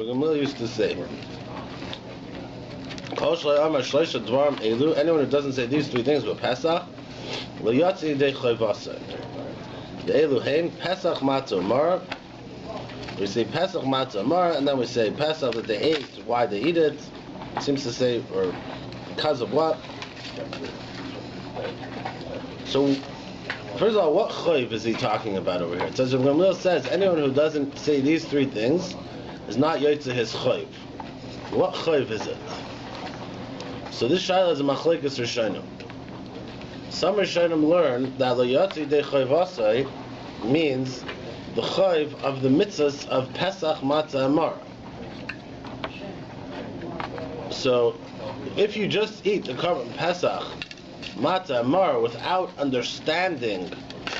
Gamliel used to say, anyone who doesn't say these three things with Pesach, the Elu Pesach Matza Mar. We say Pesach Matza Mar, and then we say Pesach that they ate, why they eat it. It seems to say, or because of what. So, first of all, what chayv is he talking about over here? It says, Rabbi Gamliel says, anyone who doesn't say these three things is not yotze his chayv. What chayv is it? So this shayla is a machlekes rishonim. Some rishonim learn that lo yotze de chayvasai means the chayv of the mitzvahs of Pesach Matzah Amar. So, if you just eat the korban Pesach Matzah Amar without understanding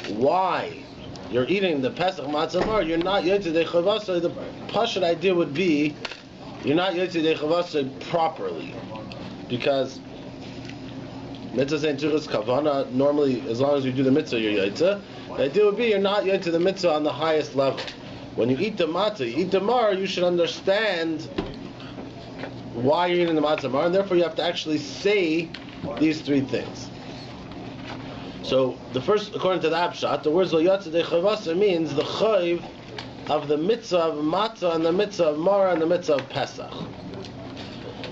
why you're eating the Pesach Matzah Amar, you're not yotze de chayvasai. The pashut idea would be you're not yotze de chayvasai properly, because mitzvah saying tuchas kavana, normally as long as you do the mitzvah you're yotze. The idea would be you're not yotze the mitzvah on the highest level. When you eat the matzah, you eat the mar, you should understand why you're eating the matzah mar, and therefore you have to actually say these three things. So the first, according to the Abshat, the words lo yotze de chayvasa means the chayv of the mitzvah of matzah and the mitzvah of mar and the mitzvah of Pesach.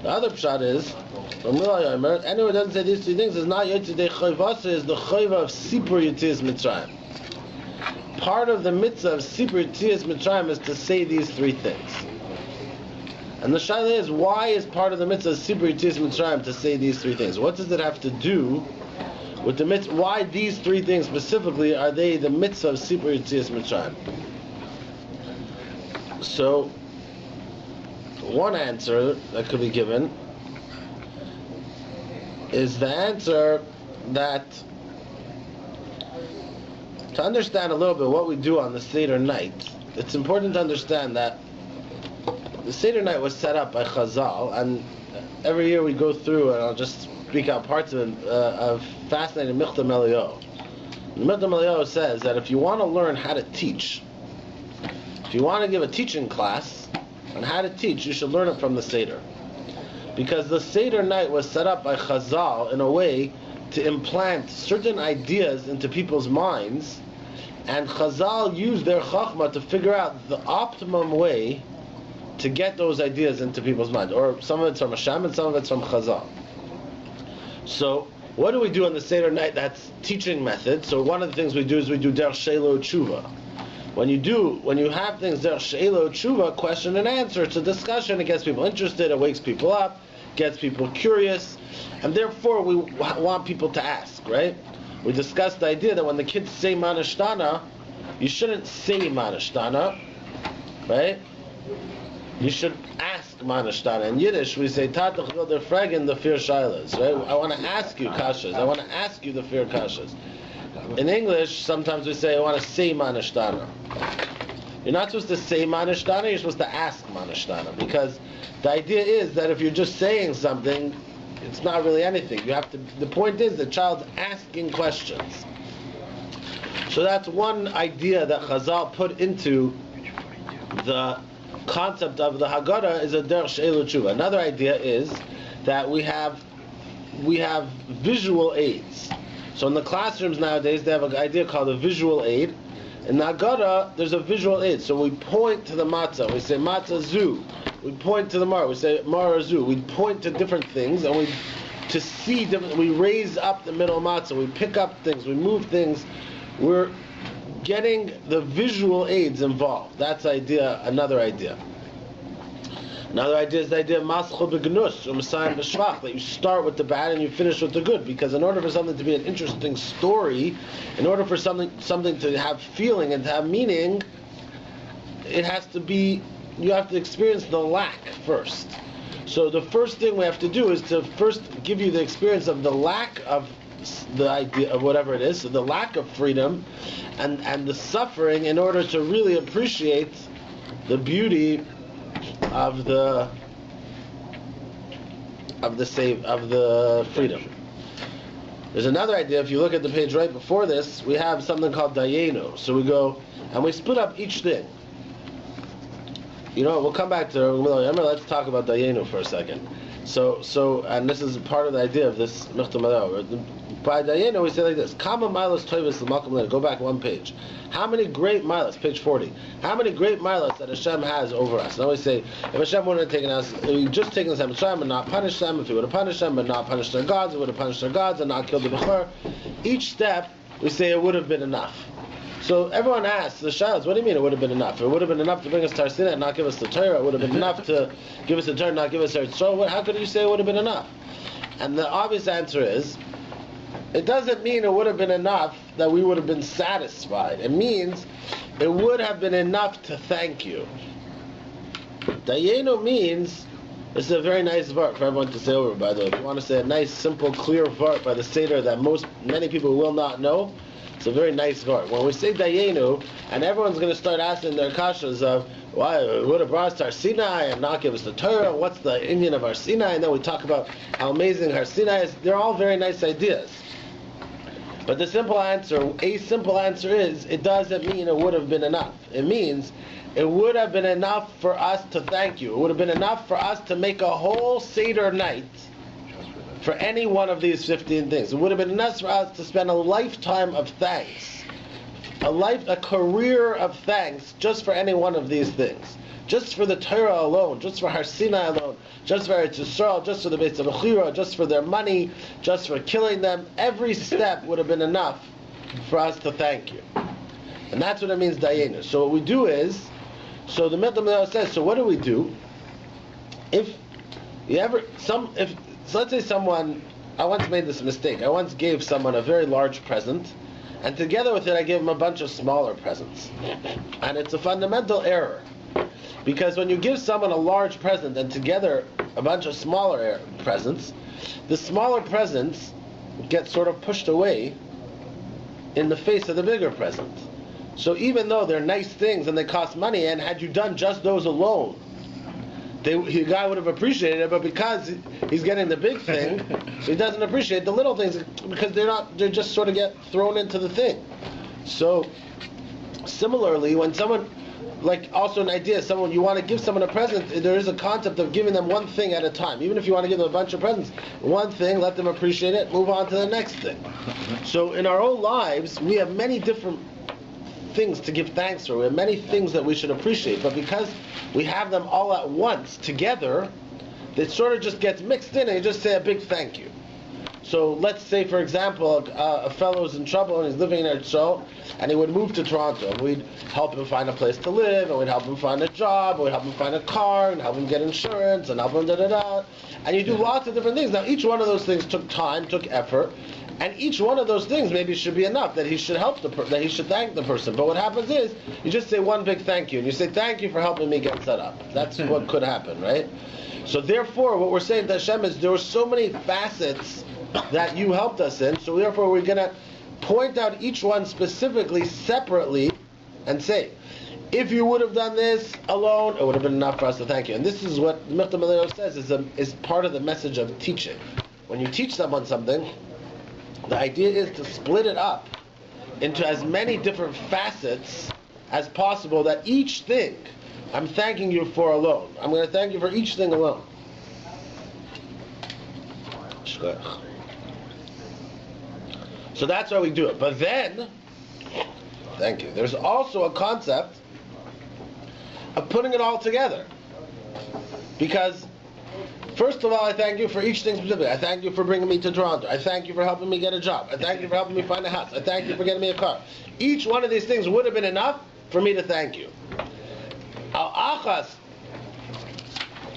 The other pshat is, anyone who doesn't say these three things is not yotze de chayvasa, is the chayv of Sipur Yetzias Mitzrayim. Part of the mitzvah of Sipur Yetzias Mitzrayim is to say these three things. And the shaila is, why is part of the mitzvah of Sipur Yetzias Mitzrayim to say these three things? What does it have to do with the mitzvah? Why these three things specifically are they the mitzvah of Sipur Yetzias Mitzrayim? So, one answer that could be given is the answer that, to understand a little bit what we do on the Seder night, it's important to understand that the Seder night was set up by Chazal, and every year we go through, and I'll just speak out parts of it, of fascinating Michtam Eliyahu. Michtam Eliyahu says that if you want to learn how to teach, if you want to give a teaching class on how to teach, you should learn it from the Seder. Because the Seder night was set up by Chazal in a way to implant certain ideas into people's minds, and Chazal used their chachma to figure out the optimum way to get those ideas into people's minds. Or some of it's from Hashem and some of it's from Chazal. So, what do we do on the Seder night? That's teaching method. So one of the things we do is we do derech she'elo tshuva. When you have things derech she'elo tshuva, question and answer, it's a discussion, it gets people interested, it wakes people up, gets people curious, and therefore we want people to ask, right? We discussed the idea that when the kids say manashtana, you shouldn't say manashtana, right? You should ask manashtana. In Yiddish, we say tatach vil der fragen the fear shailas, right? I want to ask you kashas. I want to ask you the fear kashas. In English, sometimes we say I want to say manashtana. You're not supposed to say manashtana. You're supposed to ask manashtana, because the idea is that if you're just saying something, it's not really anything. You have to. The point is the child's asking questions. So that's one idea that Chazal put into the concept of the Haggadah, is a derech she'elo tshuva. Another idea is that we have visual aids. So in the classrooms nowadays, they have an idea called a visual aid. In the Haggadah, there's a visual aid. So we point to the matzah. We say matzah zu. We point to the mar. We say mar zu. We point to different things, and we raise up the middle matzah. We pick up things. We move things. We're getting the visual aids involved. That's another idea. Another idea is the idea of maschol begnus or masayim b'shvach, that you start with the bad and you finish with the good. Because in order for something to be an interesting story, in order for something to have feeling and to have meaning, it has to be, you have to experience the lack first. So the first thing we have to do is to first give you the experience of the lack of the idea of whatever it is, so the lack of freedom and the suffering, in order to really appreciate the beauty of the freedom. There's another idea. If you look at the page right before this, we have something called dayenu. So we go and we split up each thing. You know, we'll come back to remember. Let's talk about Dayenu for a second. So, and this is part of the idea of this Michtam Malel. By Dayenu, we say like this: Kama milas toivus l'malkum leinu. Go back one page. How many great milas? Page 40. How many great milas that Hashem has over us? Now we say, if Hashem wouldn't have taken us, if He just taken us Hashem and not punished them, if He would have punished them but not punished their gods, He would have punished their gods and not killed the Bechor. Each step, we say it would have been enough. So everyone asks the Shalos, what do you mean it would have been enough? It would have been enough to bring us to Har Sinai and not give us the Torah. It would have been enough to give us the Torah and not give us our Tzor. How could you say it would have been enough? And the obvious answer is, it doesn't mean it would have been enough that we would have been satisfied. It means it would have been enough to thank you. Dayenu means, this is a very nice vart for everyone to say over, by the way. If you want to say a nice, simple, clear vart by the Seder that many people will not know, it's a very nice vart. When we say Dayenu, and everyone's going to start asking their kashas of, why would have brought us to Har Sinai and not give us the Torah? What's the Indian of Har Sinai? And then we talk about how amazing Har Sinai is. They're all very nice ideas. But the simple answer, is, it doesn't mean it would have been enough. It means it would have been enough for us to thank you. It would have been enough for us to make a whole Seder night for any one of these 15 things. It would have been enough for us to spend a lifetime of thanks, a career of thanks just for any one of these things. Just for the Torah alone, just for Har Sinai alone, just for Eretz Yisrael, just for the Beit Bechira, just for their money, just for killing them. Every step would have been enough for us to thank you. And that's what it means, Dayenu. So what we do is, so the Mitzvah says, so what do we do? So let's say someone, I once made this mistake. I once gave someone a very large present, and together with it I gave him a bunch of smaller presents. And it's a fundamental error. Because when you give someone a large present and together a bunch of smaller presents, the smaller presents get sort of pushed away in the face of the bigger present. So even though they're nice things and they cost money, and had you done just those alone, the guy would have appreciated it, but because he's getting the big thing, he doesn't appreciate the little things because they just sort of get thrown into the thing. So similarly, when someone, like also an idea, you want to give someone a present, there is a concept of giving them one thing at a time. Even if you want to give them a bunch of presents, one thing, let them appreciate it, move on to the next thing. So in our own lives, we have many different things to give thanks for. We have many things that we should appreciate, but because we have them all at once together, it sort of just gets mixed in and you just say a big thank you. So let's say, for example, a fellow's in trouble and he's living in Eretz and he would move to Toronto, and we'd help him find a place to live, and we'd help him find a job, and we'd help him find a car, and help him get insurance, and help him da-da-da. And you do lots of different things. Now, each one of those things took time, took effort, and each one of those things maybe should be enough that he should help that he should thank the person. But what happens is, you just say one big thank you, and you say, thank you for helping me get set up. That's what could happen, right? So therefore, what we're saying to Hashem is, there were so many facets that you helped us in, so therefore we're going to point out each one specifically, separately, and say, if you would have done this alone, it would have been enough for us to thank you. And this is what Michtam Malel says is part of the message of teaching. When you teach someone something, the idea is to split it up into as many different facets as possible, that each thing I'm thanking you for alone. I'm going to thank you for each thing alone. So that's why we do it. But then, thank you, there's also a concept of putting it all together. Because, first of all, I thank you for each thing specifically. I thank you for bringing me to Toronto. I thank you for helping me get a job. I thank you for helping me find a house. I thank you for getting me a car. Each one of these things would have been enough for me to thank you. Al-Achas,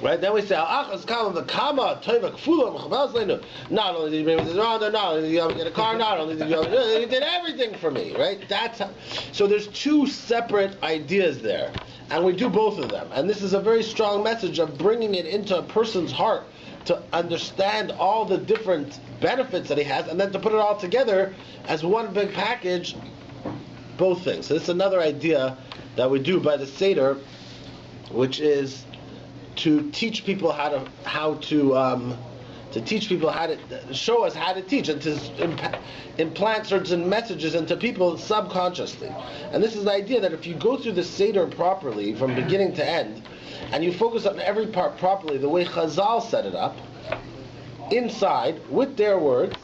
right? Then we say, Al-Achas kama v'kama toiva k'fula v'chabaz leinu. Not only did you bring me to Toronto, not only did you help me get a car, not only did you did everything for me, right? That's how, so there's two separate ideas there, and we do both of them. And this is a very strong message of bringing it into a person's heart to understand all the different benefits that he has, and then to put it all together as one big package, both things. So this is another idea that we do by the Seder, which is to teach people how to teach people how to show us how to teach, and to implant certain messages into people subconsciously. And this is the idea that if you go through the Seder properly from beginning to end, and you focus on every part properly, the way Chazal set it up, inside, with their words,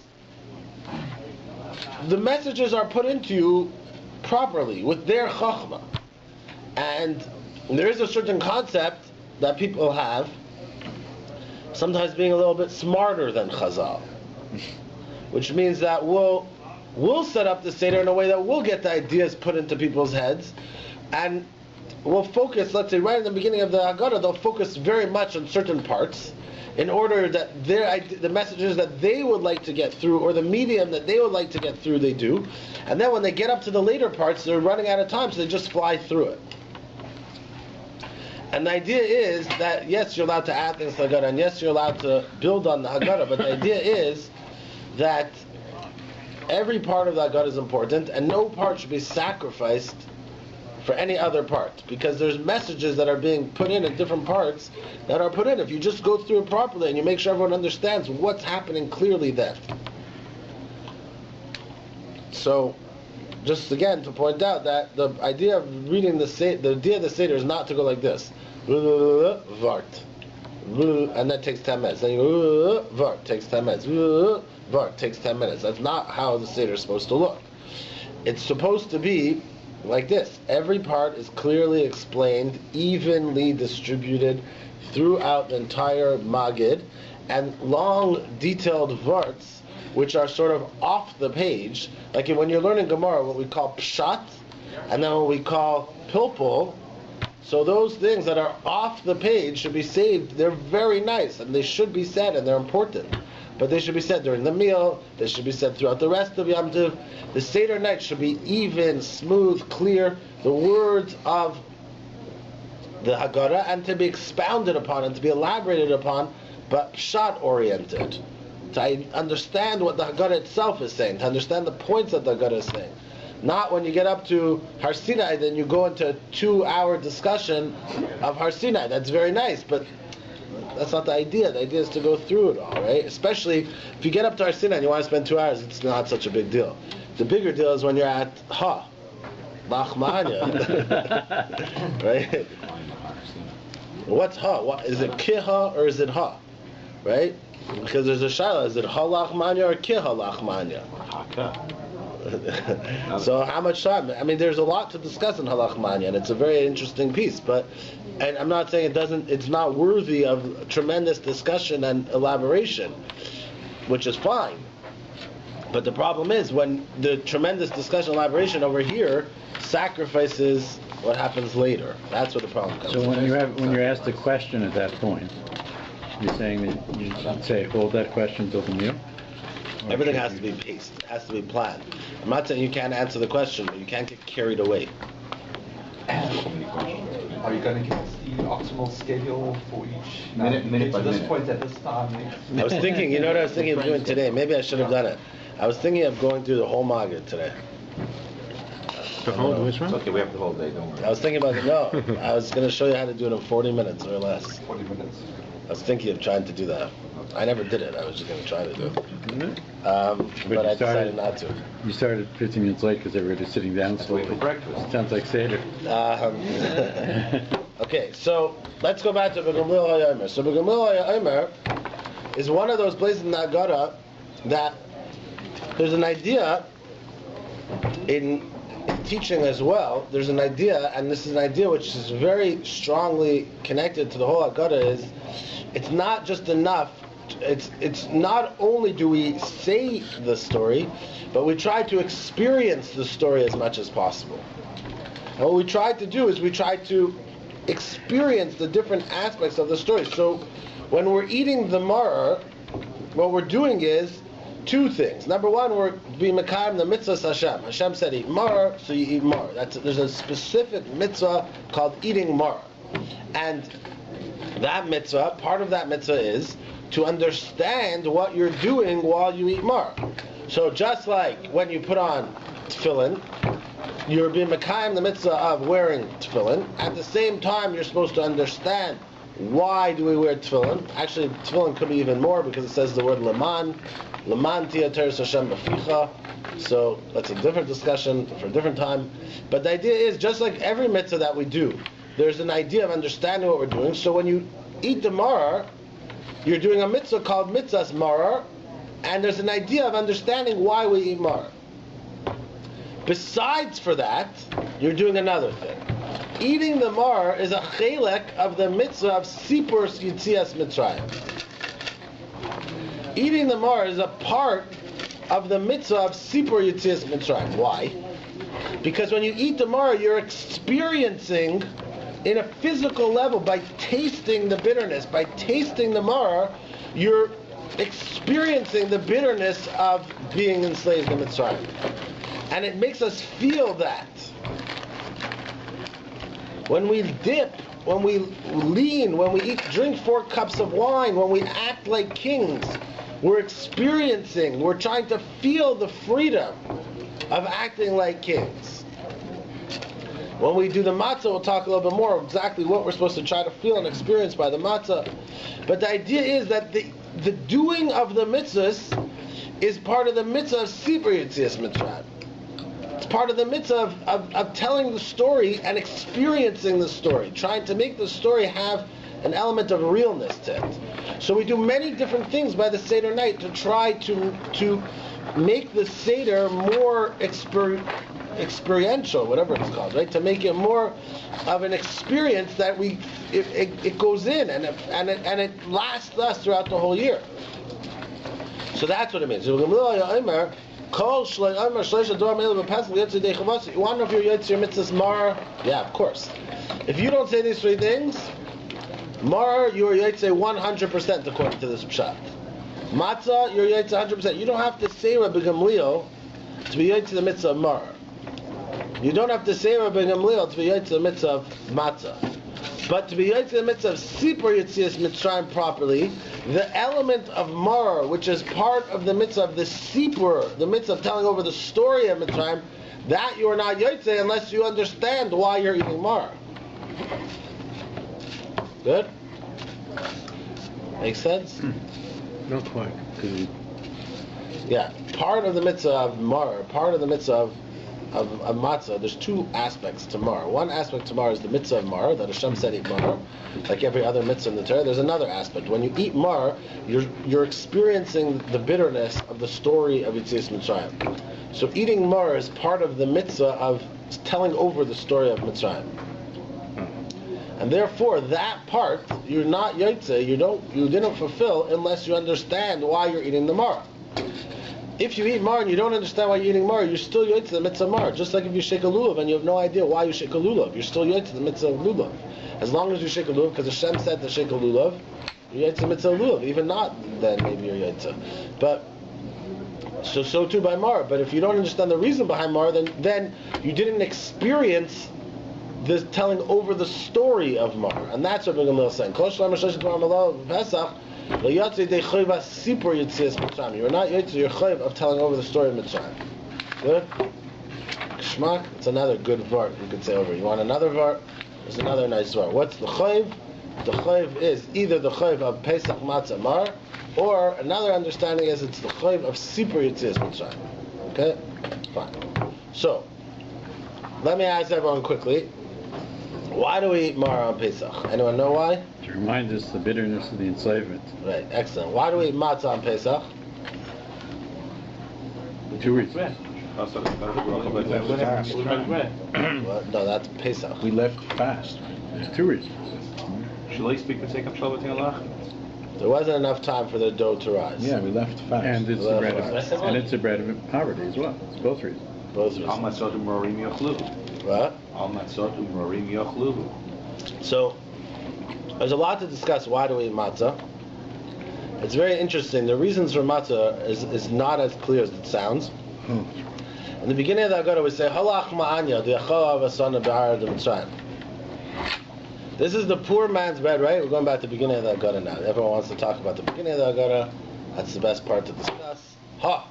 the messages are put into you properly, with their chachma. And there is a certain concept that people have, sometimes being a little bit smarter than Chazal, which means that we'll set up the Seder in a way that we'll get the ideas put into people's heads, and we'll focus, let's say right in the beginning of the Haggadah, they'll focus very much on certain parts in order that the messages that they would like to get through, or the medium that they would like to get through, they do. And then when they get up to the later parts, they're running out of time, so they just fly through it. And the idea is that, yes, you're allowed to add things to the Haggadah, and yes, you're allowed to build on the Haggadah, but the idea is that every part of the Haggadah is important, and no part should be sacrificed for any other part, because there's messages that are being put in at different parts that are put in. If you just go through it properly and you make sure everyone understands what's happening clearly then. So, just again to point out that the idea of reading the idea of the Seder is not to go like this. Vart. And that takes 10 minutes. Then you go, Vart, takes 10 minutes. Vart, takes 10 minutes. That's not how the Seder is supposed to look. It's supposed to be like this. Every part is clearly explained, evenly distributed throughout the entire Magid, and long, detailed varts, which are sort of off the page, like when you're learning Gemara, what we call pshat, and then what we call pilpul. So those things that are off the page should be saved. They're very nice, and they should be said, and they're important. But they should be said during the meal, they should be said throughout the rest of Yom Tov. The Seder night should be even, smooth, clear, the words of the Haggadah, and to be expounded upon and to be elaborated upon, but pshat-oriented. To understand what the Haggadah itself is saying, to understand the points that the Haggadah is saying. Not when you get up to Har Sinai, then you go into a 2-hour discussion of Har Sinai. That's very nice, but that's not the idea. The idea is to go through it all, right? Especially if you get up to Har Sinai and you want to spend 2 hours, it's not such a big deal. The bigger deal is when you're at Lachmanya, right? What's What is it? Kiha or is it Ha? Right? Because there's a shaila: is it Ha Lachmanya or Kiha Lachmanya? So how much time? I mean, there's a lot to discuss in Halachmanya, and it's a very interesting piece. And I'm not saying it's not worthy of tremendous discussion and elaboration, which is fine. But the problem is when the tremendous discussion and elaboration over here sacrifices what happens later. That's where the problem comes. So when you're asked a question at that point, you're saying that you should say, hold that question till the meal? Everything has to be paced, has to be planned. I'm not saying you can't answer the question, but you can't get carried away. Are you going to give us the optimal schedule for each minute by to this minute? point at this time? I was thinking, you know what I was thinking of doing today? Maybe I should have done it. I was thinking of going through the whole Maggid today. The whole, which one? Okay, we have the whole day, don't worry. I was thinking about I was going to show you how to do it in 40 minutes or less. 40 minutes. I was thinking of trying to do that. I never did it. I was just going to try to do it. But I decided not to. You started 15 minutes late because everybody was sitting down slowly. For breakfast. Sounds like Seder. Okay, so let's go back to Begamil HaYomer. So Begamil HaYomer is one of those places in the Haggadah that there's an idea in teaching as well. There's an idea, and this is an idea which is very strongly connected to the whole Haggadah, is it's not just enough. It's not only do we say the story, but we try to experience the story as much as possible. And what we try to do is we try to experience the different aspects of the story. So when we're eating the maror, what we're doing is two things. Number one, we're being mekayim the mitzvah Hashem. Hashem said eat maror, so you eat maror. There's a specific mitzvah called eating maror. And that mitzvah, part of that mitzvah is to understand what you're doing while you eat maror. So just like when you put on tefillin, you're being mekayim the mitzvah of wearing tefillin. At the same time, you're supposed to understand why do we wear tefillin. Actually, tefillin could be even more because it says the word leman. Leman tia teres Hashem b'ficha. So that's a different discussion for a different time. But the idea is just like every mitzvah that we do, there's an idea of understanding what we're doing. So when you eat the maror, you're doing a mitzvah called mitzvah's maror, and there's an idea of understanding why we eat maror. Besides for that, you're doing another thing. Eating the maror is a chelek of the mitzvah of Sipur Yitzias Mitzrayim. Eating the maror is a part of the mitzvah of Sipur Yitzias Mitzrayim. Why? Because when you eat the maror, you're experiencing in a physical level, by tasting the bitterness, by tasting the maror, you're experiencing the bitterness of being enslaved in Mitzrayim. And it makes us feel that. When we dip, when we lean, when we drink 4 cups of wine, when we act like kings, we're experiencing, we're trying to feel the freedom of acting like kings. When we do the matzah, we'll talk a little bit more exactly what we're supposed to try to feel and experience by the matzah. But the idea is that the doing of the mitzvahs is part of the mitzvah of Sipur Yitzias Mitzrayim. It's part of the mitzvah of telling the story and experiencing the story, trying to make the story have an element of realness to it. So we do many different things by the Seder night to try to make the Seder more experiential, whatever it's called, right? To make it more of an experience that it goes in and it lasts us throughout the whole year. So that's what it means. You want to know if you're Yotzei Mitzvahs Mar? Yeah, of course. If you don't say these 3 things, Mar, you're Yotzei 100% according to this pshat. Matzah, you're Yotzei 100%. You don't have to say Rabbi Gamliel to be Yotzei the mitzvah of Mar. You don't have to say Rabbi Gamliel to be Yotzei the mitzvah of Matzah. But to be Yotzei the mitzvah of Sipur Yitzias Mitzrayim properly, the element of Mar, which is part of the mitzvah of the Sipur, the mitzvah of telling over the story of Mitzrayim, that you are not Yotzei unless you understand why you're eating Mar. Good? Makes sense? Not quite. Yeah, part of the mitzvah of Mar, part of the mitzvah of matzah, there's 2 aspects to Mar. One aspect to Mar is the mitzvah of Mar, that Hashem said eat Mar, like every other mitzvah in the Torah. There's another aspect. When you eat Mar, you're experiencing the bitterness of the story of Yitzias Mitzrayim. So eating Mar is part of the mitzvah of telling over the story of Mitzrayim. And therefore, that part, you're not Yotzei, you didn't fulfill unless you understand why you're eating the Mar. If you eat Mar and you don't understand why you're eating Mar, you're still Yotzei the mitzvah of Mar. Just like if you shake a lulav and you have no idea why you shake a lulav, you're still Yotzei the mitzvah of lulav. As long as you shake a lulav, because Hashem said to shake a lulav, you're Yotzei the mitzvah of lulav. Even not, then maybe you're Yotzei. But so too by Mar. But if you don't understand the reason behind Mar, then you didn't experience this telling over the story of Mar. And that's what Rabbi Gamliel is saying. You're not Yotzei, you're chayv of telling over the story of Mitzrayim. Good? Kshmak, it's another good vart you could say over. You want another vart? There's another nice vart. What's the chayv? The chayv is either the chayv of Pesach Matzah Mar, or another understanding is it's the chayv of Sipur Yitzias Mitzrayim. Okay? Fine. So, let me ask everyone quickly, why do we eat Mar on Pesach? Anyone know why? To remind us the bitterness of the enslavement. Right, excellent. Why do we eat matzah on Pesach? 2 reasons. Well, no, that's Pesach. We left fast. There's 2 reasons. There wasn't enough time for the dough to rise. Yeah, we left fast. And it's a bread of poverty as well. It's both reasons. Both reasons. What? So, there's a lot to discuss. Why do we eat matzah? It's very interesting. The reasons for matzah is not as clear as it sounds. In the beginning of the Haggadah, we say, Halach ma'anya, di'achav asana b'hara d'Mitzrayim. This is the poor man's bread, right? We're going back to the beginning of the Haggadah now. Everyone wants to talk about the beginning of the Haggadah. That's the best part to discuss. Lach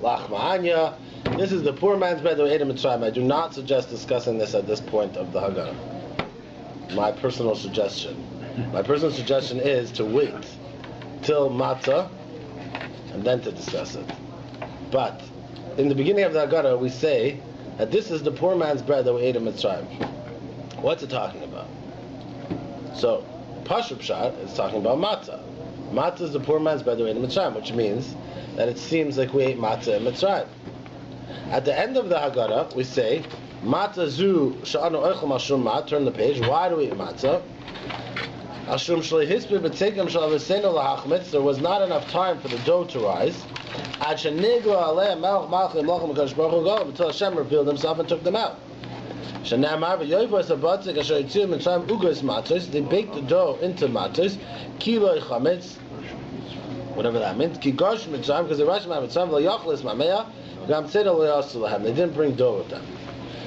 ma'anya. This is the poor man's bread that we ate in Mitzrayim. I do not suggest discussing this at this point of the Haggadah. My personal suggestion. My personal suggestion is to wait till matzah and then to discuss it. But in the beginning of the Haggadah, we say that this is the poor man's bread that we ate in Mitzrayim. What's it talking about? So, Pashup Pshat is talking about matzah. Matzah is the poor man's bread that we ate in Mitzrayim, which means that it seems like we ate matzah in Mitzrayim. At the end of the Haggadah, we say, Matzah zu sha'anu oichel mashum mat, turn the page, why do we eat matzah? Ashum shalei hispir b'tzekim shal v'seinu lahachmitz, there was not enough time for the dough to rise. Ad sheniglu alei melech malchim lochem v'kadosh baruch hu go, until Hashem revealed himself and took them out. Shenamar v'yoyvos habatzik asher yitziu mitzrayim ugos matzos, they baked the dough into matzos, kiloi chametz, whatever that means, ki gosh mitzrayim, because the Rashi mitzrayim v'yachlis mameya, gam tzedel v'yasu lahem, they didn't bring dough with them.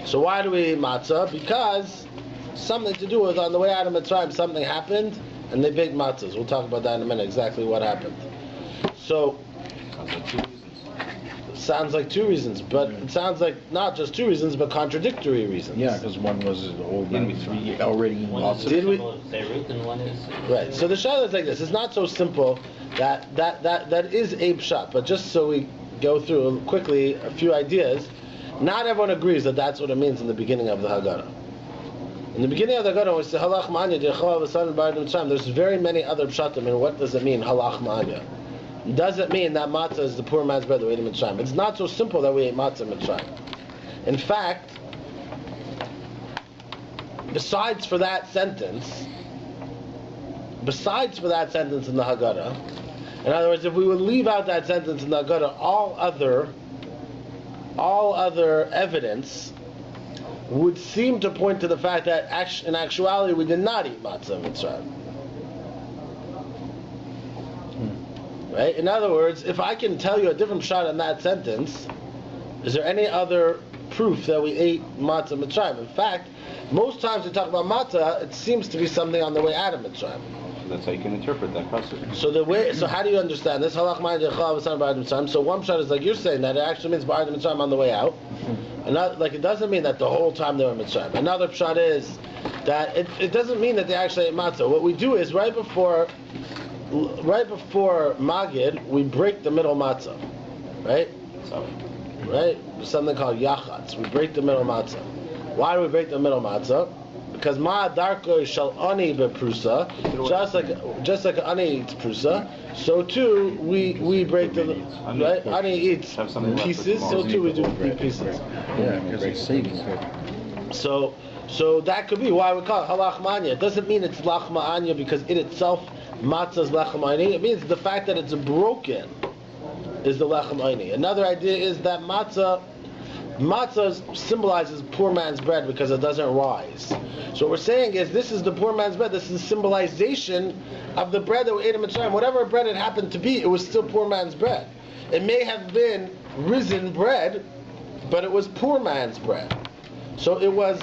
So why do we eat matzah? Because something to do with on the way out of Mitzrayim, something happened, and they baked matzahs. We'll talk about that in a minute, exactly what happened. So, sounds like two reasons, but it sounds like not just two reasons, but contradictory reasons. Yeah, because one was old man already in matzah. Did we? And one is Right. So the shaila is like this. It's not so simple that is a pshat, but just so we go through quickly a few ideas. Not everyone agrees that that's what it means in the beginning of the Haggadah. In the beginning of the Haggadah, we say halach ma'anya de'chol v'san b'arim mitzrayim. There's very many other pshatim. And what does it mean, halach ma'anya? Does it mean that matzah is the poor man's bread that we ate in Mitzrayim? It's not so simple that we ate matzah in Mitzrayim. In fact, besides for that sentence in the Haggadah, in other words, if we would leave out that sentence in the Haggadah, all other evidence would seem to point to the fact that in actuality we did not eat matzah in Mitzrayim. Right? In other words, if I can tell you a different shot in that sentence, is there any other proof that we ate matzah in Mitzrayim? In fact, most times we talk about matzah, it seems to be something on the way out of Mitzrayim. That's how you can interpret that passage. So how do you understand this? So one shot is like you're saying that it actually means ba'adim Mitzrayim on the way out. Another, like it doesn't mean that the whole time they were in Mitzrayim. Another shot is that it doesn't mean that they actually ate matzah. What we do is right before Magid, we break the middle matzah, right? Right? There's something called yachatz. We break the middle matzah. Why do we break the middle matzah? Because ma darko shall ani beprusa, just like ani eats prusa, so too we break the right. Ani eats pieces, so too we do eat pieces. Yeah, because it's seeds. So that could be why we call it halach manya. It doesn't mean it's lachma anya because it itself matzah is lechem aini. It means the fact that it's broken is the lechem aini. Another idea is that matzah symbolizes poor man's bread because it doesn't rise. So what we're saying is this is the poor man's bread. This is a symbolization of the bread that we ate in Mitzrayim. Whatever bread it happened to be, it was still poor man's bread. It may have been risen bread, but it was poor man's bread. So it was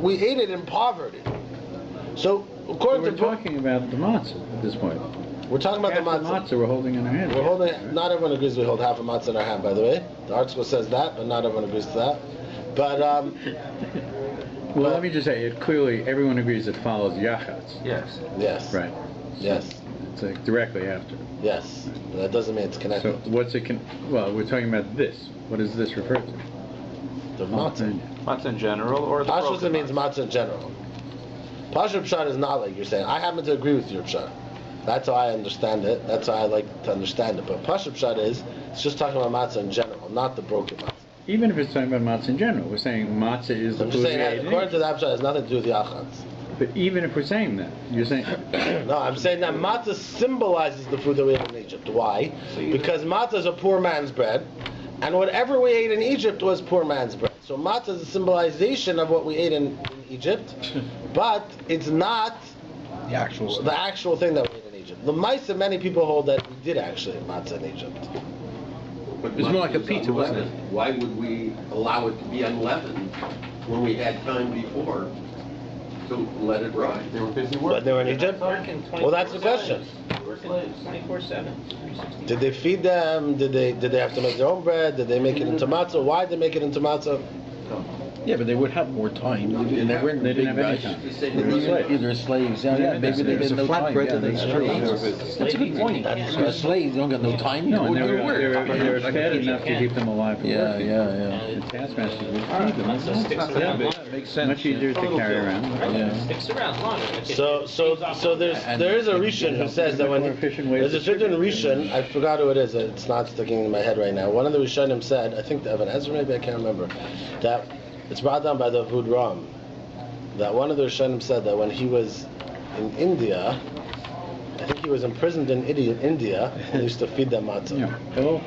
we ate it in poverty. So according we're talking about the matzah at this point. We're talking about half the matzah. We're holding in our hand. We're holding. Not everyone agrees we hold half a matzah in our hand. By the way, the article says that, but not everyone agrees to that. But well, let me just say, clearly everyone agrees it follows yachatz. Yes. Yes. Right. Yes. It's like directly after. Yes. That doesn't mean it's connected. So what's it? Well, we're talking about this. What does this refer to? The matzah. Matzah in general, or the Pashut means matzah in general. Pashut pshat is not like you're saying. I happen to agree with your pshat. That's how I understand it. That's how I like to understand it. But Pashut pshat is it's just talking about matzah in general, not the broken matzah. Even if it's talking about matzah in general, we're saying matzah is the I'm food just saying we that ate in according to Egypt. that pshat, it has nothing to do with yachatz. But even if we're saying that, you're saying No, I'm saying that matzah symbolizes the food that we ate in Egypt. Why? Because matzah is a poor man's bread, and whatever we ate in Egypt was poor man's bread. So matzah is a symbolization of what we ate in Egypt, but it's not the actual the actual thing that we ate in Egypt. The Maisa, many people hold that we did actually eat matzah in Egypt. But It's more like a matzah is pizza, wasn't it? unleavened. Why would we allow it to be unleavened when we had time before to let it rise? They were busy But working. they were in Egypt? Well, that's the question. 24/7. Did they feed them? Did they have to make their own bread? Did they make it into matzah? Why did they make it into matzah? Yeah, but they would have more time. They didn't have any time. They were either slaves. Yeah, maybe they had no time. Yeah, that's true. That's a good point. Slaves, they don't got no time. No, and They they were fed enough to keep them alive for Yeah, working. yeah. The taskmasters would feed them. Makes sense. Much easier to carry around. Yeah. Sticks around longer. So there is a Rishon who says that when there's a certain Rishon, I forgot who it is. It's not sticking in my head right now. One of the Rishonim said, I think the Evan Ezra, maybe I can't remember, that it's brought down by the Avud Ram, that one of the Rishonim said that when he was in India, I think he was imprisoned in India, and used to feed them matzah. Yeah. Oh.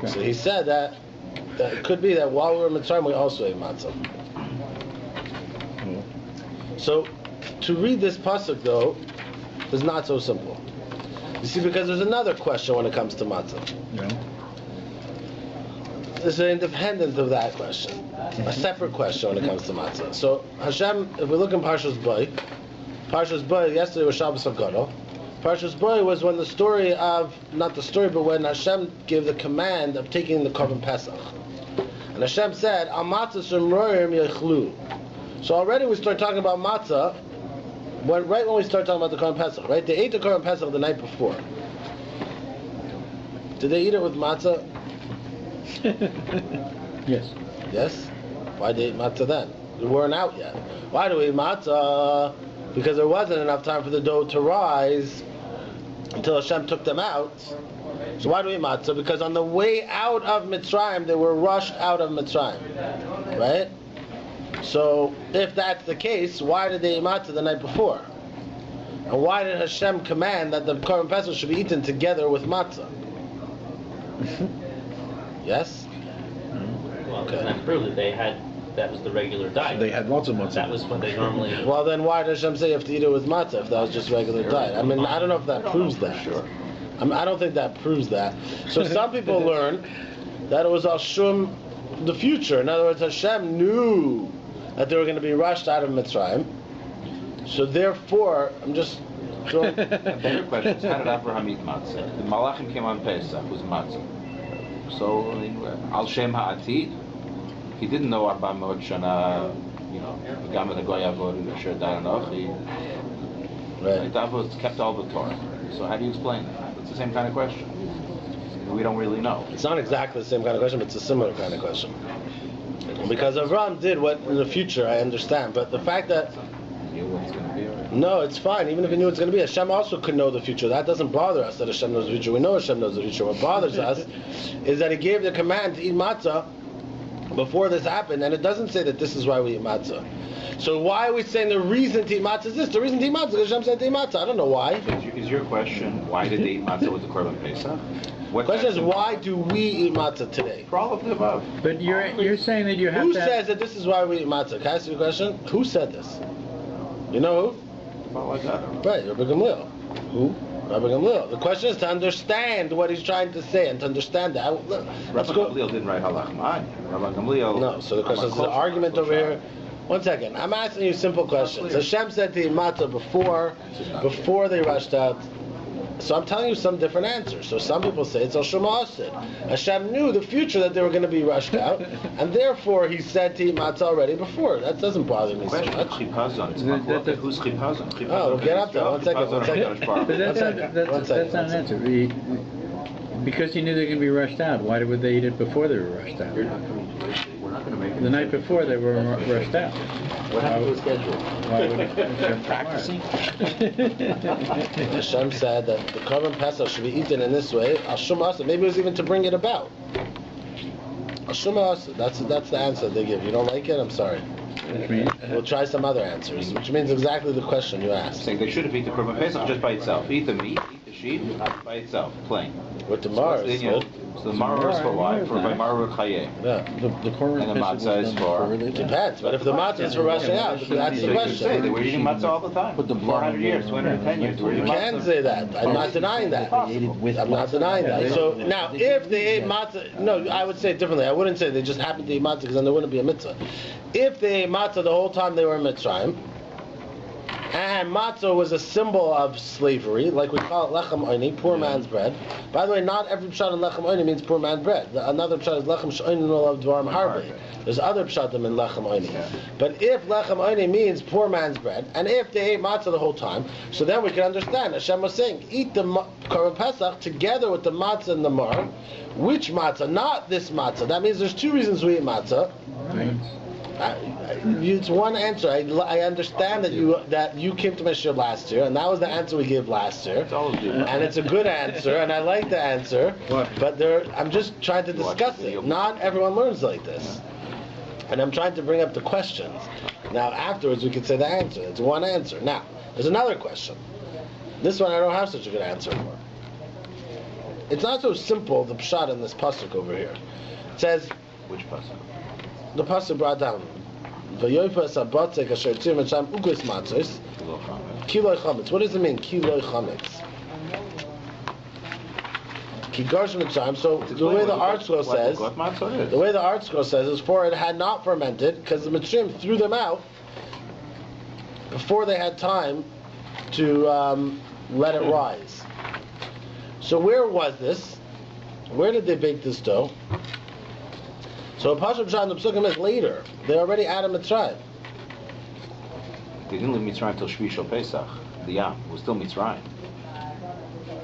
So he said that it could be that while we were in Mitzrayim, we also ate matzah. So to read this pasuk though is not so simple. You see, because there's another question when it comes to matzah. Yeah. It's independent of that question, a separate question when it comes to matzah. So Hashem, if we look in Parshas Bo, yesterday was Shabbos HaGadol. Parshas Bo was when the story of, not the story, but when Hashem gave the command of taking the Korban Pesach. And Hashem said, Al matzah shemroyim yechlu. So already we start talking about matzah, right when we start talking about the Korban Pesach, right? They ate the Korban Pesach the night before. Did they eat it with matzah? Yes. Yes? Why did they eat matzah then? They weren't out yet. Why do we eat matzah? Because there wasn't enough time for the dough to rise until Hashem took them out. So why do we eat matzah? Because on the way out of Mitzrayim, they were rushed out of Mitzrayim. Right? So if that's the case, why did they eat matzah the night before? And why did Hashem command that the Korban Pesach should be eaten together with matzah? Yes? Well, doesn't that prove that that was the regular diet? So they had lots of matzah. That was what they normally... Well, then why does Hashem say you have to eat it with matzah if that was just regular diet? I mean, I don't know if that proves that. Sure. I don't think that proves that. So some people learn that it was Al Shum, the future. In other words, Hashem knew that they were going to be rushed out of Mitzrayim. So therefore, I'm just throwing... A better question is, how did Abraham eat matzah? The Malachim came on Pesach, was matzah. So, Al Shem Ha'atid, he didn't know Arba Mot Shana, Gam the Goy Avod, Asher Daranoch. Right. Davos kept all the Torah. So how do you explain that? It's the same kind of question. We don't really know. It's not exactly the same kind of question, but it's a similar kind of question. Because Avram did what in the future, I understand. But the fact that... He knew what it's going to be, right? No, it's fine. Even if he knew it's going to be, Hashem also could know the future. That doesn't bother us that Hashem knows the future. We know Hashem knows the future. What bothers us is that he gave the command to eat matzah before this happened, and it doesn't say that this is why we eat matzah. So why are we saying the reason to eat matzah is this? The reason to eat matzah is because Hashem said to eat matzah. I don't know why. Is your question, why did they eat matzah with the Korban Pesach? The question is, why do we eat matzah today? For all of the above. But you're saying that you have Who to... says that this is why we eat matzah? Can I ask you a question? Who said this? You know who? About like that. Right, Rabbi Gamliel. Who? Rabbi Gamliel. The question is to understand what he's trying to say and to understand that. Rabbi Gamliel didn't write Halach Ma'ad. Rabbi Gamliel... No, so the question is, the argument over here... One second, I'm asking you simple questions. Hashem said to eat matzah before they rushed out. So I'm telling you some different answers. So some people say it's Al Shema Asid. Hashem knew the future that they were going to be rushed out, and therefore he said to eat matzah already before. That doesn't bother me so much. Who's Chipazon? Oh, we'll get up there. One second. But that's not an answer. Because he knew they were going to be rushed out, why would they eat it before they were rushed out? We're not going to make it. The night before they were rushed out. What happened to the schedule? Why would They're practicing. Hashem said that the Korban Pesach should be eaten in this way. Al Shema Asid. Maybe it was even to bring it about. Al Shema Asid. That's the answer they give. You don't like it? I'm sorry. Which means? We'll try some other answers, which means exactly the question you asked. Saying they should have eaten the Korban Pesach just by itself. Eat the meat, eat the sheep by itself, plain. With the Mars. So the Mara is for why? For by Mara Chaye. Yeah. The Korban And the Pesach matzah was is done for- before they did. Depends, but if the matzah is for rushing out, that's the They could say they question. were eating matzah all the time. Put the 400 years, 210 years. You can say that. I'm not denying that. They ate it with I'm not denying that. So now, if they ate matzah, no, I would say it differently. I wouldn't say they just happened to eat matzah because then there wouldn't be a mitzvah. If they ate matzah the whole time they were in Mitzrayim, And matzah was a symbol of slavery, like we call it lechem oini, poor man's bread. By the way, not every pshat in lechem oini means poor man's bread. Another pshat is lechem she'oini olav dvarim harbe. There's other pshatim in lechem oini. But if lechem oini means poor man's bread, and if they ate matzah the whole time, so then we can understand. Hashem was saying, eat the Korban Pesach together with the matzah and the mar. Which matzah? Not this matzah. That means there's two reasons we eat matzah. It's one answer. I understand that you came to my show last year, and that was the answer we gave last year, and it's a good answer, and I like the answer. But I'm just trying to discuss it. Not everyone learns like this, and I'm trying to bring up the questions. Now afterwards we can say the answer. It's one answer. Now there's another question. This one I don't have such a good answer for. It's not so simple. The pshat in this pasuk over here. It says, which pasuk? The pasuk brought down. V'yoypas abatzek asher tzir mitzrayim ugos matzos kiloi chametz. What does it mean, kiloi chametz? Ki garsh mitzrayim. So the way the art scroll says, is for it had not fermented because the mitzrayim threw them out before they had time to let it rise. So where was this? Where did they bake this dough? So Pashup Pshat, the Psukim is later. They already out of Mitzrayim. They didn't leave Mitzrayim until Shvi Shel Pesach. The Yam was still Mitzrayim.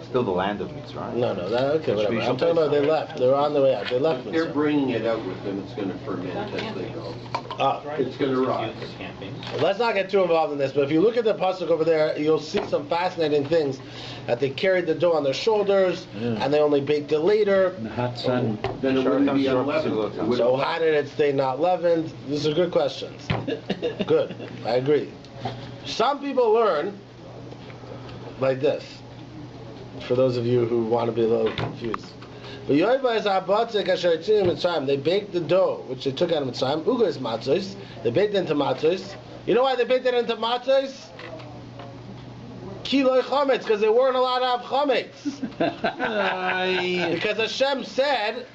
Still the land of Mitzrayim. No, okay, whatever. I'm talking about they left. They were on their way out. They left Mitzrayim. They're bringing it out with them. It's going to ferment as they go. It's going to rise. Let's not get too involved in this, but if you look at the pasuk over there, you'll see some fascinating things. That they carried the dough on their shoulders, and they only baked it later. In the hot sun. Then it wouldn't be unleavened. So how did it stay not leavened? These are good questions. Good, I agree. Some people learn like this. For those of you who want to be a little confused. But they baked the dough, which they took out of Mitzrayim. Ugos matzos. They baked it into matzos. You know why they baked it into matzos? Kiloi chametz, because they weren't allowed to have chametz. Because Hashem said,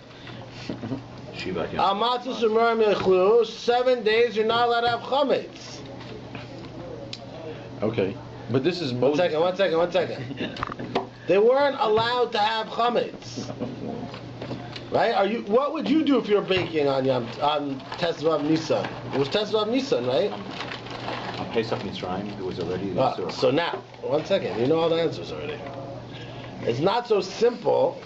Al matzos u'merim yechlu, 7 days you're not allowed to have chametz. Okay, but this is Moses. One second. They weren't allowed to have chametz. Right? What would you do if you're baking on Tesvav Nisan? It was Tesvav Nisan, right? On Pesach Mitzrayim, there was already so now, 1 second, you know all the answers already. It's not so simple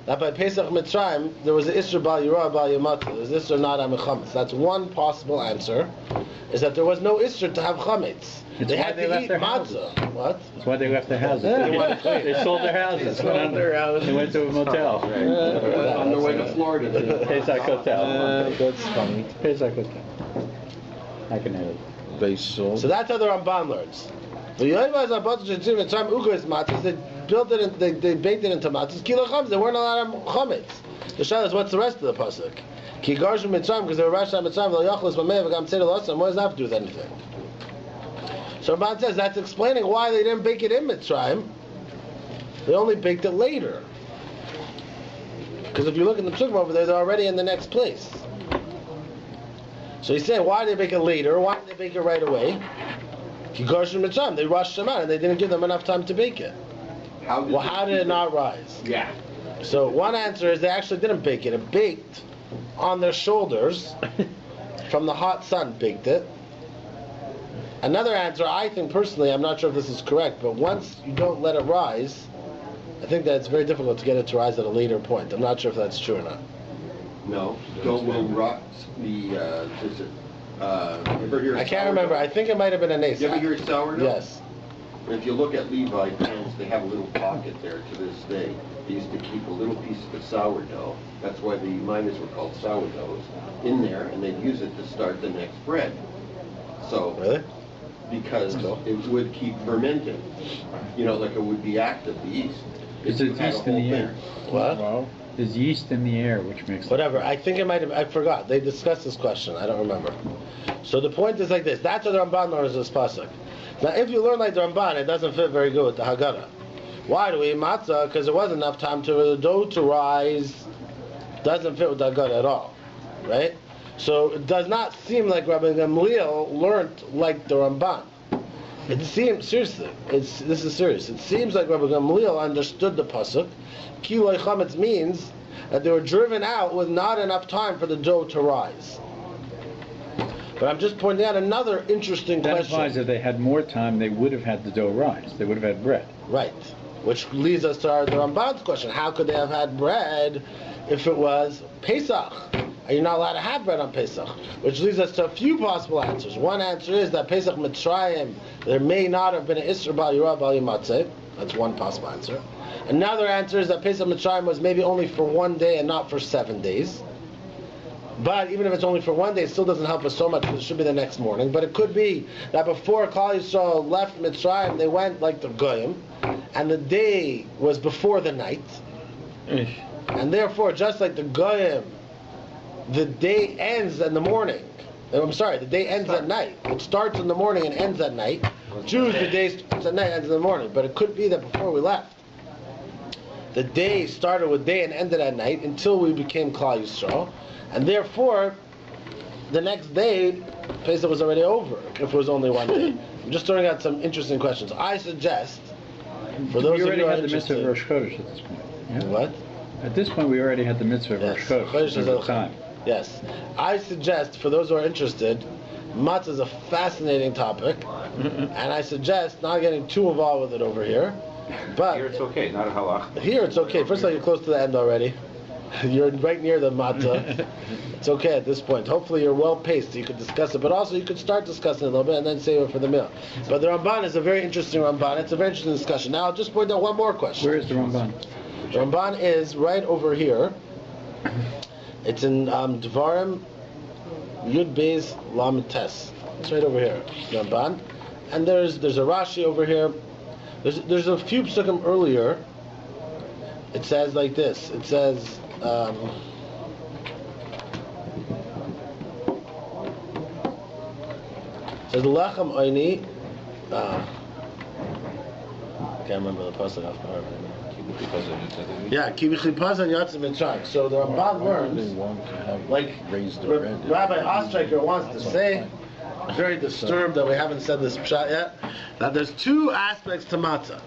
that by Pesach Mitzrayim there was an Isra Bal Yirah Bal Yamata. There was Isra not have chametz. That's one possible answer. Is that there was no Isra to have chametz. They had to eat matzah. What? That's why they left their houses. They sold their houses. They went to a motel. On their way to Florida. Pesach Hotel. That's funny. Pesach Hotel. I can have it. They sold. So that's how the Ramban learns. They built it, they baked it into matzahs. Kilo chametz. They weren't allowed to have chametz. The shayla is what's the rest of the pasuk? Ki garshu mitzrayim, because they were rashed out Mitzrayim. Lo yachlos b'mei v'gam tzedel osam. What does that have to do with anything? So Ramban says that's explaining why they didn't bake it in Mitzrayim. They only baked it later. Because if you look at the Psukim over there, they're already in the next place. So he's saying, why did they bake it later? Why did they bake it right away? They rushed them out and they didn't give them enough time to bake it. How did it not rise? Yeah. So one answer is they actually didn't bake it. It baked on their shoulders from the hot sun, baked it. Another answer, I think personally, I'm not sure if this is correct, but once you don't let it rise, I think that it's very difficult to get it to rise at a later point. I'm not sure if that's true or not. No, dough will rot ever hear I can't remember. I think it might have been a nace. You ever hear sourdough? Yes. If you look at Levi pans, they have a little pocket there to this day. They used to keep a little piece of the sourdough. That's why the miners were called sourdoughs in there, and they'd use it to start the next bread. So, really? Because it would keep fermenting. You know, like it would be active, the yeast. There's yeast in the air. What? Wow. There's yeast in the air, which makes whatever. I think it might have. I forgot. They discussed this question. I don't remember. So the point is like this. That's what the Ramban learns this pasuk. Now, if you learn like the Ramban, it doesn't fit very good with the Haggadah. Why do we eat matzah? Because there wasn't enough time for the dough to rise. Doesn't fit with the Haggadah at all, right? So it does not seem like Rabbi Gamliel learned like the Ramban. It seems, seriously, this is serious. It seems like Rabbi Gamliel understood the pasuk. Kiloi chametz means that they were driven out with not enough time for the dough to rise. But I'm just pointing out another interesting question. That implies that they had more time, they would have had the dough rise. They would have had bread. Right. Which leads us to the Ramban's question. How could they have had bread if it was Pesach? Are you not allowed to have bread on Pesach? Which leads us to a few possible answers. One answer is that Pesach Mitzrayim, there may not have been an Isra Bal Yirah Bal Yimatzeh. That's one possible answer. Another answer is that Pesach Mitzrayim was maybe only for one day and not for 7 days. But even if it's only for one day, it still doesn't help us so much because it should be the next morning. But it could be that before Klal Yisrael left Mitzrayim, they went like the Goyim, and the day was before the night. And therefore, just like the Goyim, the day ends in the morning. The day ends at night. It starts in the morning and ends at night. Jews, the day starts at night, ends in the morning. But it could be that before we left, the day started with day and ended at night until we became Klal Yisrael. And therefore, the next day, Pesach was already over, if it was only one day. I'm just throwing out some interesting questions. I suggest, for those of you who are interested... We already had the mitzvah of Rosh Chodesh at this point. Yeah? What? At this point, we already had the mitzvah of Rosh Chodesh. There was time. Yes. I suggest, for those who are interested, matzah is a fascinating topic, and I suggest not getting too involved with it over here. But here it's okay, not a halach. Here it's okay. First of all, you're close to the end already. You're right near the matzah. It's okay at this point. Hopefully you're well paced so you could discuss it, but also you could start discussing it a little bit and then save it for the meal. But the Ramban is a very interesting Ramban. It's a very interesting discussion. Now I'll just point out one more question. Where is the Ramban? The Ramban is right over here. It's in Dvarim Yud Beis Lamed Tes. It's right over here, Ramban. And there's a Rashi over here. There's a few psukim earlier. It says like this. It says. It says Lechem Oini. Can't remember the pasuk off by heart. Yeah, Ki b'chipazon yatzim mitzrayim. So the Ramban learns, like Rabbi Ostreicher wants to say, very disturbed that we haven't said this pshat yet, that there's two aspects to matzah.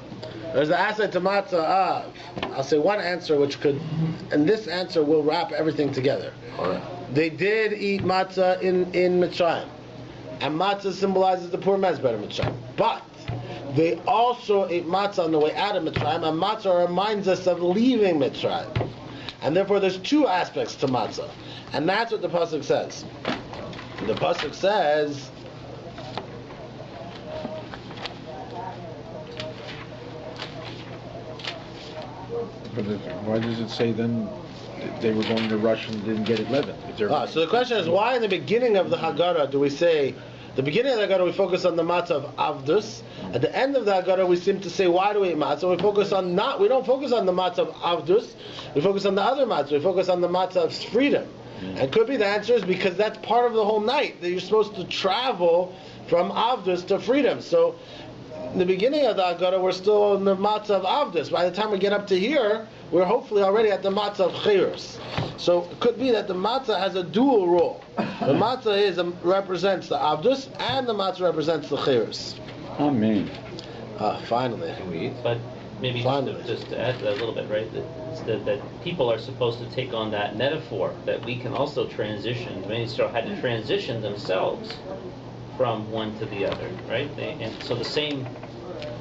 There's the aspect to matzah of, I'll say one answer which could, and this answer will wrap everything together. They did eat matzah in Mitzrayim, and matzah symbolizes the poor man's bread of Mitzrayim. But they also ate matzah on the way out of Mitzrayim, and matzah reminds us of leaving Mitzrayim. And therefore there's two aspects to matzah. And that's what the pasuk says. The pasuk says, But why does it say then they were going to rush and didn't get it leavened? So the question is, why in the beginning of the Haggadah do we say, the beginning of the Haggadah we focus on the matzah of Avdus, at the end of the Haggadah we seem to say, why do we eat matzah? We don't focus on the matzah of Avdus, we focus on the other matzah, we focus on the matzah of freedom. And it could be the answer is because that's part of the whole night, that you're supposed to travel from Avdus to freedom. So in the beginning of the Haggadah, we're still in the matzah of Avdus. By the time we get up to here, we're hopefully already at the matzah of Chayros. So it could be that the matzah has a dual role. The matzah represents the Avdus, and the matzah represents the Chayros. Amen. Finally. But maybe just to add to that a little bit, right? That people are supposed to take on that metaphor that we can also transition. Many Israel had to transition themselves from one to the other, right? And so the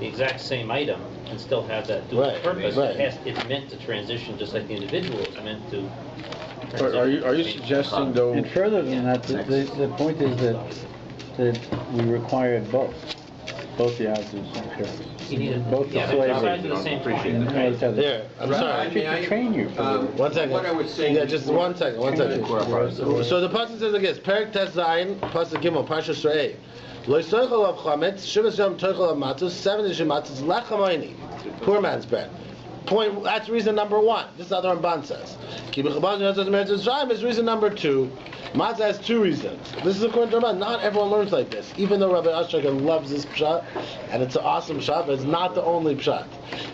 exact same item can still have that dual purpose. Right. It's meant to transition just like the individual is meant to. Are you suggesting though? And further than that, the point is that we required both the Avdus and Chayros. Both the slavery. The same point. There, I'm sorry. May I train you for 1 second. What I was saying. Yeah, just 1 second. 1 second. So the pasuk says like this: Perek Tes Zayin, pasuk Gimel, Parshas Re'eh. Lo yisaychol av chametz, shivas yom toichol av matzos, 7 days of matzos, lechem oini, poor man's bread. Point. That's reason number 1. This is how the Ramban says. Ki b'chabaz yatzos meretz Yisrael is reason number 2. Matzah has 2 reasons. This is according to Ramban. Not everyone learns like this. Even though Rabbi Ostreicher loves this pshat, and it's an awesome pshat, but it's not the only pshat.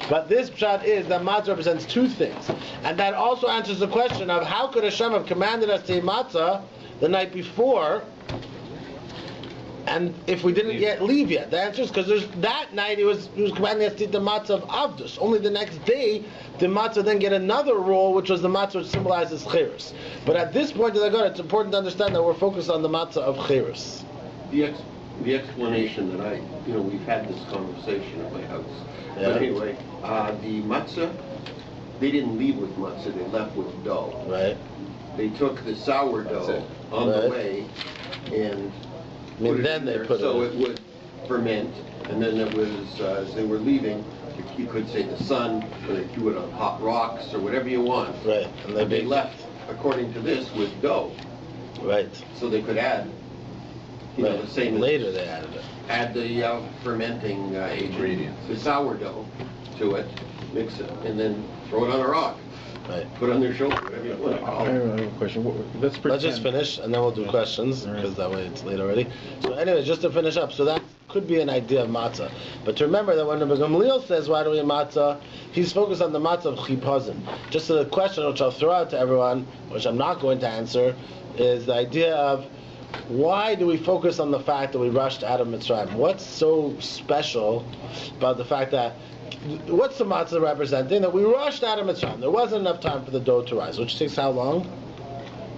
But this pshat is that matzah represents 2 things, and that also answers the question of how could Hashem have commanded us to eat matzah the night before, And if we didn't yet leave yet, the answer is because that night he was commanding us to eat the matzah of Avdus. Only the next day, the matzah then get another role, which was the matzah which symbolizes Cheres. But at this point of the Gemara, it's important to understand that we're focused on the matzah of Cheres. The explanation that we've had this conversation at my house. Yeah. But anyway, the matzah, they didn't leave with matzah, they left with dough. Right. They took the sourdough on the way and put it in there so it would ferment, and then it was, as they were leaving, you could say the sun, or they threw it on hot rocks, or whatever you want. Right. And they left, according to this, with dough. Right. So they could add, the same. Later they added it. Add the fermenting agent, the sourdough, to it, mix it, and then throw it on a rock. Right. Put it on their shoulder, whatever you want. I have a question. Let's just finish, and then we'll do questions, because that way it's late already. So anyway, just to finish up, so that could be an idea of matzah. But to remember that when Rabbi Gamliel says, why do we eat matzah, he's focused on the matzah of chipazon. Just a question which I'll throw out to everyone, which I'm not going to answer, is the idea of why do we focus on the fact that we rushed out of Mitzrayim? What's so special about the fact that, what's the matzah representing? That we rushed out of Mitzrayim. There wasn't enough time for the dough to rise, which takes how long?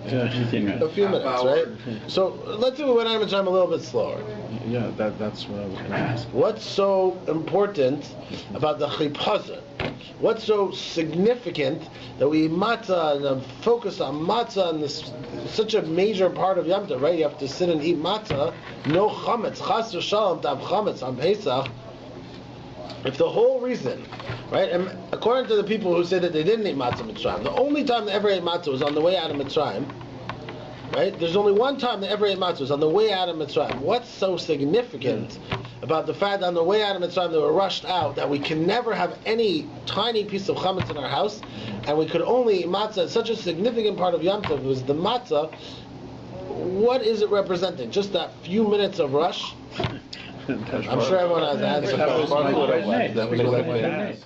15 minutes. A few minutes, right? So let's say we went out of Mitzrayim a little bit slower. Yeah, that's what I was going to ask. What's so important about the chipazon? What's so significant that we eat matzah and focus on matzah and this such a major part of Yom Tov, right? You have to sit and eat matzah, no chametz, chas v'shalom to have chametz on Pesach. If the whole reason, right, and according to the people who say that they didn't eat matzah Mitzrayim, the only time they ever ate matzah was on the way out of Mitzrayim, right? There's only one time they ever ate matzah was on the way out of Mitzrayim. What's so significant about the fact that on the way out of Mitzrayim they were rushed out, that we can never have any tiny piece of chametz in our house, and we could only eat matzah? Such a significant part of Yom Tov was the matzah. What is it representing? Just that few minutes of rush? I'm sure everyone has answers. That was my question.